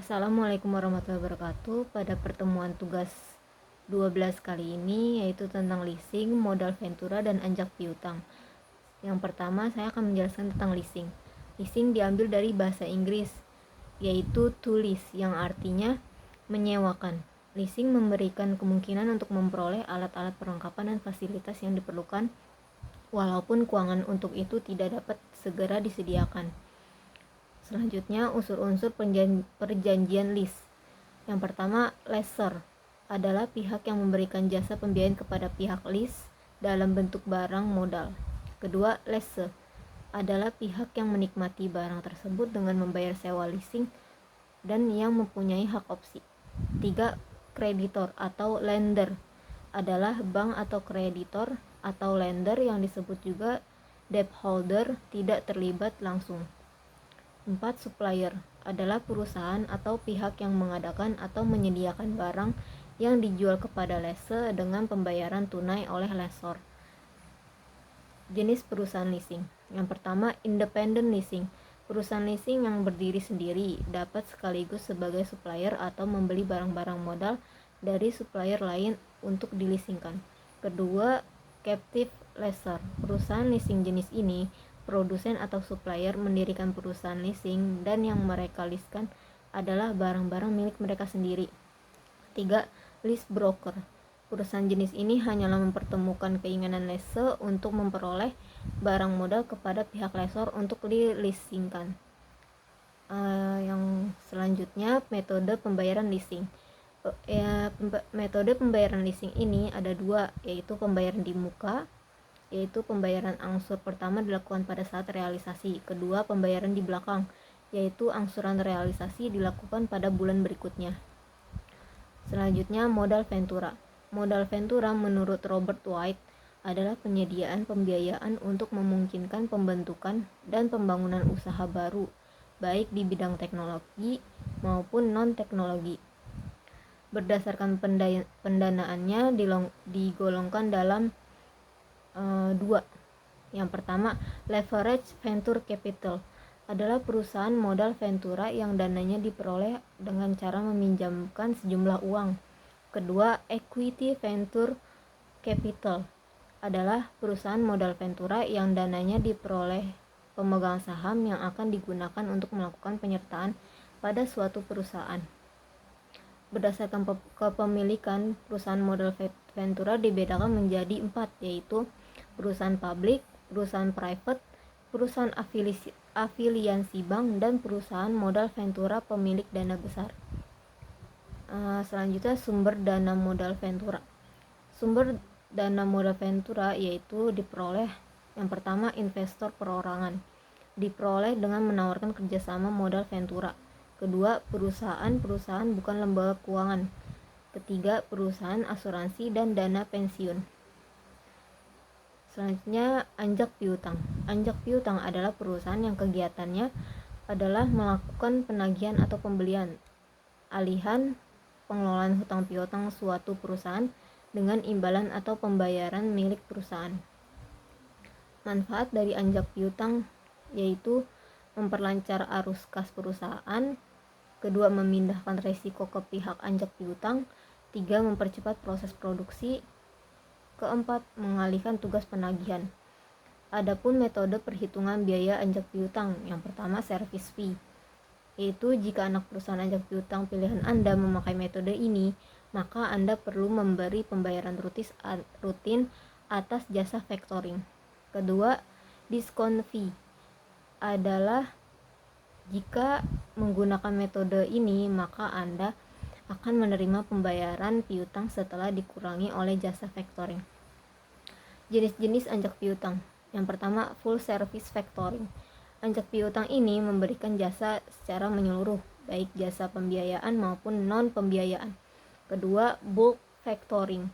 Assalamualaikum warahmatullahi wabarakatuh. Pada pertemuan tugas 12 kali ini yaitu tentang leasing, modal ventura, dan anjak piutang. Yang pertama saya akan menjelaskan tentang leasing. Leasing diambil dari bahasa Inggris yaitu to lease yang artinya menyewakan. Leasing memberikan kemungkinan untuk memperoleh alat-alat perlengkapan dan fasilitas yang diperlukan walaupun keuangan untuk itu tidak dapat segera disediakan. Selanjutnya, unsur-unsur perjanjian lease. Yang pertama, lessor adalah pihak yang memberikan jasa pembiayaan kepada pihak lease dalam bentuk barang modal. Kedua, lessee adalah pihak yang menikmati barang tersebut dengan membayar sewa leasing dan yang mempunyai hak opsi. Tiga, kreditor atau lender adalah bank atau kreditor atau lender yang disebut juga debt holder tidak terlibat langsung. 4. Supplier adalah perusahaan atau pihak yang mengadakan atau menyediakan barang yang dijual kepada lessee dengan pembayaran tunai oleh lessor. Jenis perusahaan leasing. Yang pertama, independent leasing. Perusahaan leasing yang berdiri sendiri dapat sekaligus sebagai supplier atau membeli barang-barang modal dari supplier lain untuk dileasingkan. Kedua, captive lessor. Perusahaan leasing jenis ini produsen atau supplier mendirikan perusahaan leasing dan yang mereka leaskan adalah barang-barang milik mereka sendiri. 3. Lease broker. Perusahaan jenis ini hanyalah mempertemukan keinginan lessee untuk memperoleh barang modal kepada pihak lessor untuk dileasingkan. Yang selanjutnya, metode pembayaran leasing. Metode pembayaran leasing ini ada dua, yaitu pembayaran di muka, yaitu pembayaran angsur pertama dilakukan pada saat realisasi. Kedua, pembayaran di belakang, yaitu angsuran realisasi dilakukan pada bulan berikutnya. Selanjutnya, modal ventura. Modal ventura menurut Robert White adalah penyediaan pembiayaan untuk memungkinkan pembentukan dan pembangunan usaha baru, baik di bidang teknologi maupun non-teknologi. Berdasarkan pendanaannya digolongkan dalam dua. Yang pertama, leverage venture capital adalah perusahaan modal ventura yang dananya diperoleh dengan cara meminjamkan sejumlah uang. Kedua, equity venture capital adalah perusahaan modal ventura yang dananya diperoleh pemegang saham yang akan digunakan untuk melakukan penyertaan pada suatu perusahaan. Berdasarkan kepemilikan, perusahaan modal ventura dibedakan menjadi 4, yaitu perusahaan publik, perusahaan private, perusahaan afiliasi bank, dan perusahaan modal ventura pemilik dana besar. Selanjutnya, sumber dana modal ventura. Sumber dana modal ventura yaitu diperoleh, yang pertama, investor perorangan, diperoleh dengan menawarkan kerjasama modal ventura. Kedua, perusahaan bukan lembaga keuangan. Ketiga, perusahaan asuransi dan dana pensiun. Selanjutnya, anjak piutang. Anjak piutang adalah perusahaan yang kegiatannya adalah melakukan penagihan atau pembelian, alihan, pengelolaan hutang piutang suatu perusahaan dengan imbalan atau pembayaran milik perusahaan. Manfaat dari anjak piutang yaitu memperlancar arus kas perusahaan. Kedua, memindahkan resiko ke pihak anjak piutang. Tiga, mempercepat proses produksi. Keempat, mengalihkan tugas penagihan. Adapun metode perhitungan biaya anjak piutang, yang pertama, service fee, yaitu jika anak perusahaan anjak piutang pilihan Anda memakai metode ini, maka Anda perlu memberi pembayaran rutin atas jasa factoring. Kedua, discount fee adalah jika menggunakan metode ini, maka Anda akan menerima pembayaran piutang setelah dikurangi oleh jasa factoring. Jenis-jenis anjak piutang. Yang pertama, full service factoring. Anjak piutang ini memberikan jasa secara menyeluruh, baik jasa pembiayaan maupun non-pembiayaan. Kedua, bulk factoring.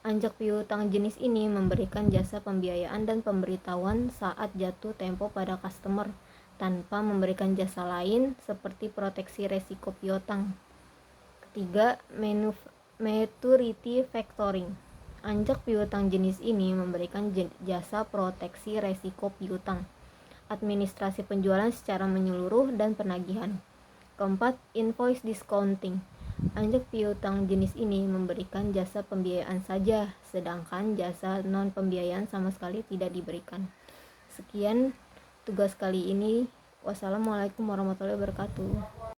Anjak piutang jenis ini memberikan jasa pembiayaan dan pemberitahuan saat jatuh tempo pada customer tanpa memberikan jasa lain seperti proteksi resiko piutang. Ketiga, maturity factoring. Anjak piutang jenis ini memberikan jasa proteksi resiko piutang, administrasi penjualan secara menyeluruh, dan penagihan. Keempat, invoice discounting. Anjak piutang jenis ini memberikan jasa pembiayaan saja, sedangkan jasa non-pembiayaan sama sekali tidak diberikan. Sekian tugas kali ini. Wassalamualaikum warahmatullahi wabarakatuh.